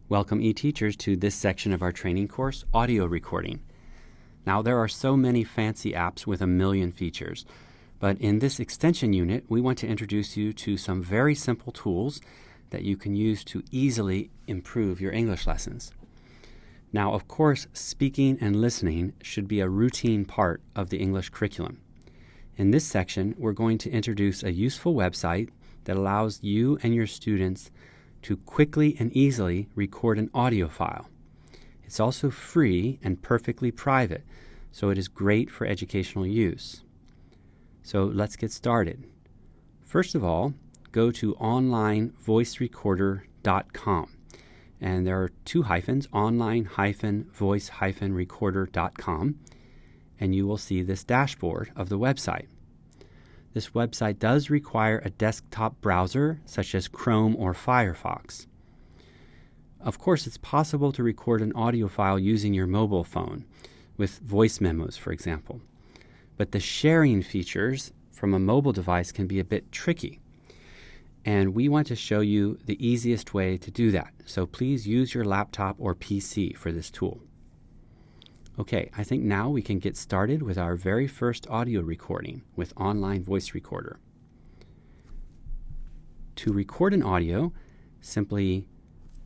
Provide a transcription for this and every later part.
Welcome eTeachers to this section of our training course, audio recording. Now there are so many fancy apps with a million features, but in this extension unit we want to introduce you to some very simple tools that you can use to easily improve your English lessons. Now of course speaking and listening should be a routine part of the English curriculum. In this section we're going to introduce a useful website that allows you and your students to quickly and easily record an audio file. It's also free and perfectly private, so it is great for educational use. So let's get started. First of all, go to onlinevoicerecorder.com, and there are two hyphens, online-voice-recorder.com, and you will see this dashboard of the website. This website does require a desktop browser such as Chrome or Firefox. Of course, it's possible to record an audio file using your mobile phone with voice memos, for example. But the sharing features from a mobile device can be a bit tricky. And we want to show you the easiest way to do that. So please use your laptop or PC for this tool. Okay, I think now we can get started with our very first audio recording with Online Voice Recorder. To record an audio, simply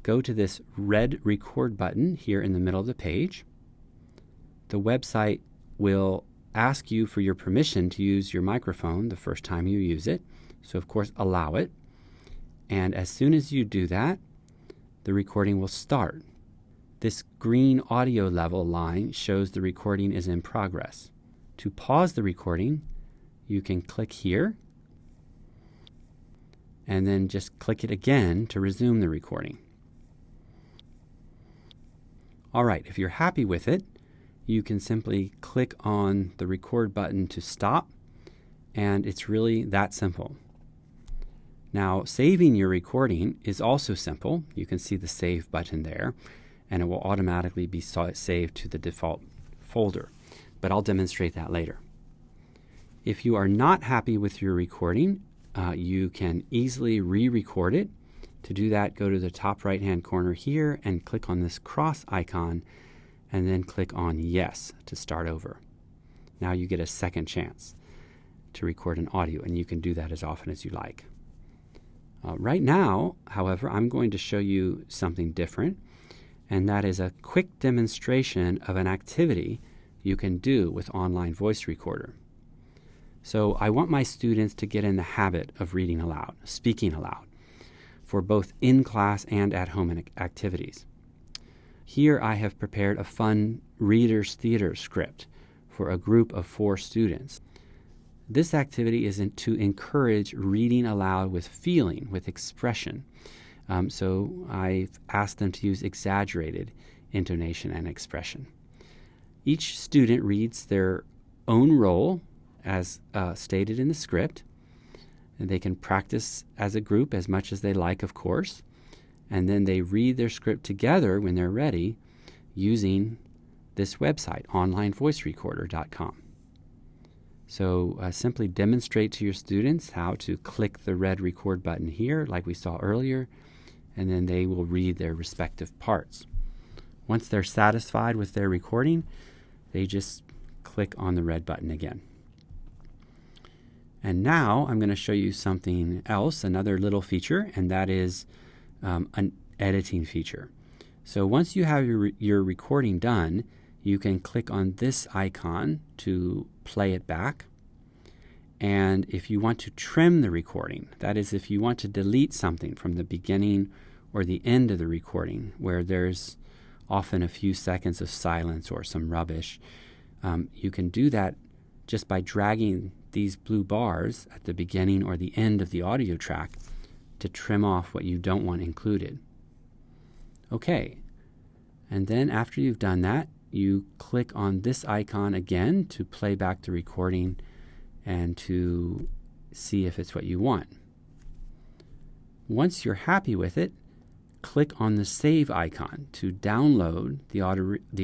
go to this red record button here in the middle of the page. The website will ask you for your permission to use your microphone the first time you use it. So of course allow it. And as soon as you do that, the recording will start. This green audio level line shows the recording is in progress. To pause the recording, you can click here and then just click it again to resume the recording. All right, if you're happy with it, you can simply click on the record button to stop, and it's really that simple. Now, saving your recording is also simple. You can see the save button there, and it will automatically be saved to the default folder. But I'll demonstrate that later. If you are not happy with your recording, you can easily re-record it. To do that, go to the top right-hand corner here and click on this cross icon, and then click on Yes to start over. Now you get a second chance to record an audio, and you can do that as often as you like. Right now, however, I'm going to show you something different, and that is a quick demonstration of an activity you can do with Online Voice Recorder. So I want my students to get in the habit of reading aloud, speaking aloud, for both in-class and at-home activities. Here I have prepared a fun Reader's Theater script for a group of 4 students. This activity is to encourage reading aloud with feeling, with expression. So I've asked them to use exaggerated intonation and expression. Each student reads their own role as stated in the script, and they can practice as a group as much as they like, of course, and then they read their script together when they're ready using this website, onlinevoicerecorder.com. So simply demonstrate to your students how to click the red record button here like we saw earlier, and then they will read their respective parts. Once they're satisfied with their recording, they just click on the red button again. And now I'm going to show you something else, another little feature, and that is an editing feature. So once you have your recording done, you can click on this icon to play it back. And if you want to trim the recording, that is, if you want to delete something from the beginning or the end of the recording where there's often a few seconds of silence or some rubbish, you can do that just by dragging these blue bars at the beginning or the end of the audio track to trim off what you don't want included. Okay, and then after you've done that, you click on this icon again to play back the recording and to see if it's what you want. Once you're happy with it, click on the save icon to download the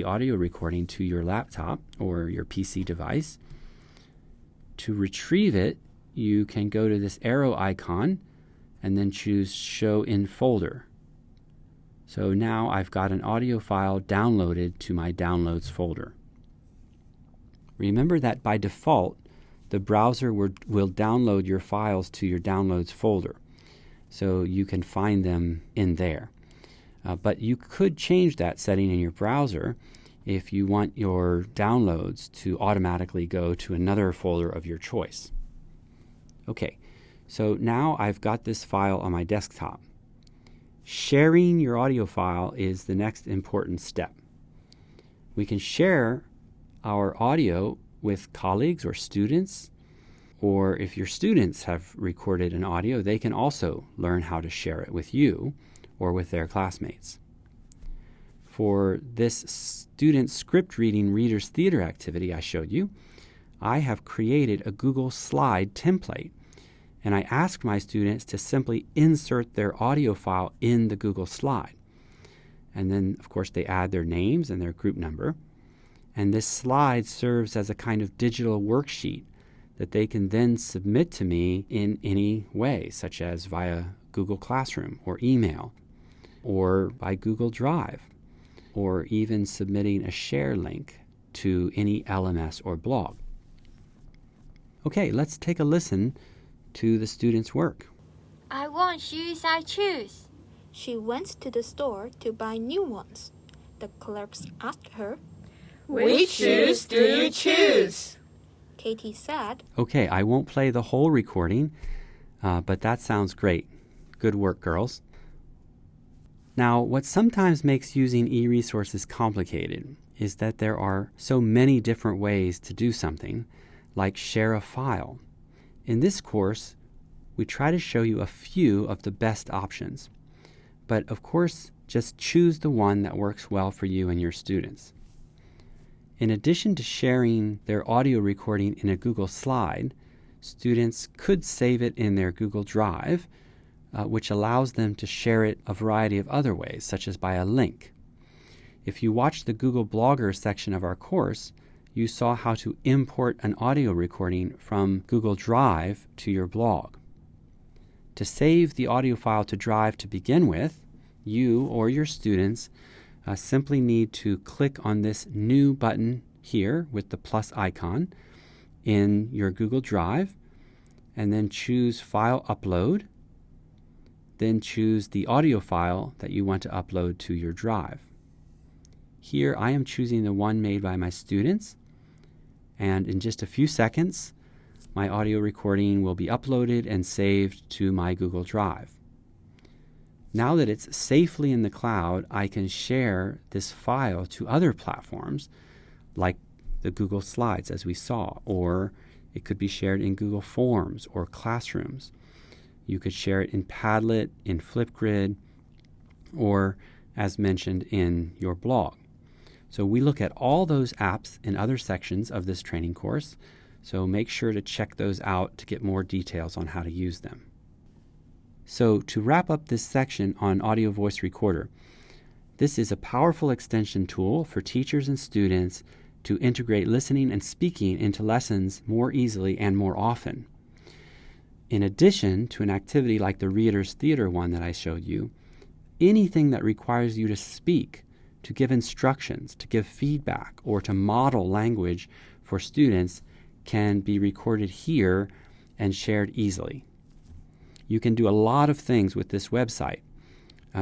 audio recording to your laptop or your PC device. To retrieve it, you can go to this arrow icon and then choose Show in Folder. So now I've got an audio file downloaded to my Downloads folder. Remember that by default, the browser will download your files to your Downloads folder, so you can find them in there. But you could change that setting in your browser if you want your downloads to automatically go to another folder of your choice. Okay, so now I've got this file on my desktop. Sharing your audio file is the next important step. We can share our audio with colleagues or students, or if your students have recorded an audio, they can also learn how to share it with you or with their classmates. For this student script reading Reader's Theater activity I showed you, I have created a Google Slide template, and I asked my students to simply insert their audio file in the Google Slide. And then, of course, they add their names and their group number. And this slide serves as a kind of digital worksheet that they can then submit to me in any way, such as via Google Classroom or email, or by Google Drive, or even submitting a share link to any LMS or blog. Okay, let's take a listen to the student's work. I want shoes I choose. She went to the store to buy new ones. The clerks asked her, "Which shoes do you choose?" Katie said, Okay, I won't play the whole recording, but that sounds great. Good work, girls. Now, what sometimes makes using e-resources complicated is that there are so many different ways to do something, like share a file. In this course, we try to show you a few of the best options. But of course, just choose the one that works well for you and your students. In addition to sharing their audio recording in a Google Slide, students could save it in their Google Drive, which allows them to share it a variety of other ways, such as by a link. If you watched the Google Blogger section of our course, you saw how to import an audio recording from Google Drive to your blog. To save the audio file to Drive to begin with, you or your students simply need to click on this New button here with the plus icon in your Google Drive, and then choose File Upload. Then choose the audio file that you want to upload to your drive. Here I am choosing the one made by my students, and in just a few seconds my audio recording will be uploaded and saved to my Google Drive. Now that it's safely in the cloud, I can share this file to other platforms like the Google Slides as we saw, or it could be shared in Google Forms or Classrooms. You could share it in Padlet, in Flipgrid, or as mentioned in your blog. So we look at all those apps in other sections of this training course, so make sure to check those out to get more details on how to use them. So to wrap up this section on Audio Voice Recorder, this is a powerful extension tool for teachers and students to integrate listening and speaking into lessons more easily and more often. In addition to an activity like the Reader's Theater one that I showed you, anything that requires you to speak, to give instructions, to give feedback, or to model language for students can be recorded here and shared easily. You can do a lot of things with this website.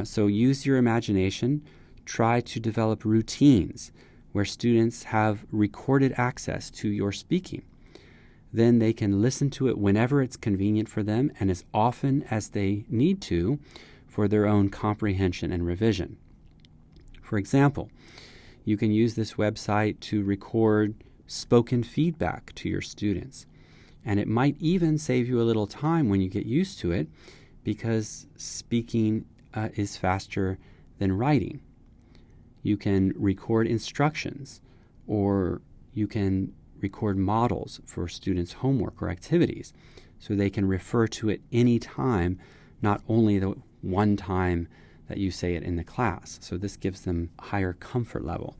So use your imagination. Try to develop routines where students have recorded access to your speaking. Then they can listen to it whenever it's convenient for them and as often as they need to for their own comprehension and revision. For example, you can use this website to record spoken feedback to your students. And it might even save you a little time when you get used to it, because speaking is faster than writing. You can record instructions, or you can record models for students' homework or activities, so they can refer to it any time, not only the one time that you say it in the class. So this gives them a higher comfort level.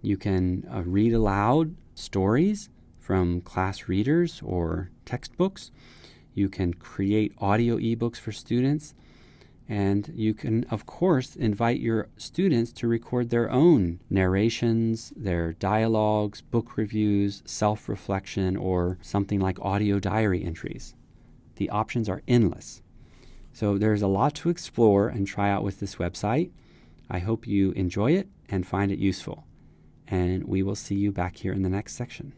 You can read aloud stories from class readers or textbooks. You can create audio ebooks for students, And you can, of course, invite your students to record their own narrations, their dialogues, book reviews, self-reflection, or something like audio diary entries. The options are endless. So there's a lot to explore and try out with this website. I hope you enjoy it and find it useful. And we will see you back here in the next section.